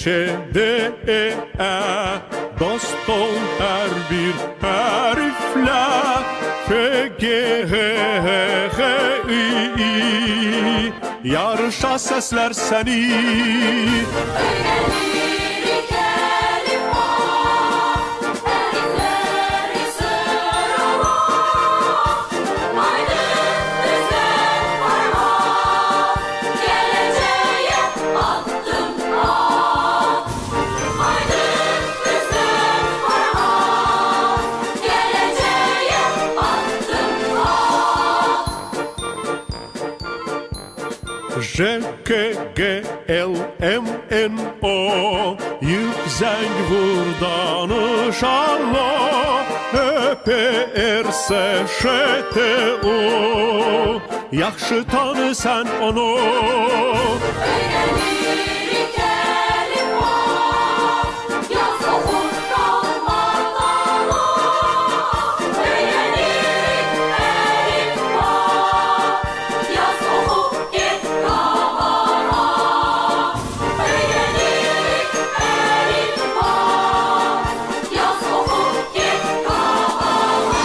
Ç, D, E, dost ol her bir harfle. F, G, H, H, I, I, yarışa sesler seni. Öğrenirik elif var, elifleri sırala. Aydın düzen parmak, geleceğe adım at. Aydın düzen parmak, geleceğe adım at. J, K, G, L, M, N, O, yık zeng vur danışanla. Ö, P, R, S, Ş, T, U, yaxşı tanı sen onu. Öğrenirik elif var, yaz okur kalmalı. Öğrenirik elif var, yaz okur git kavara. Öğrenirik elif var, yaz okur git kavara.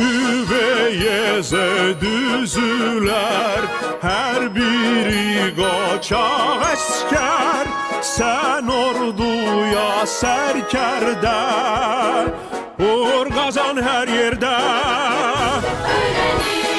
Üveyeze düzüler, her biri qaçaq əskər. Sən orduya sərkərdə, uğur qazan hər yerdə. Öğrenirik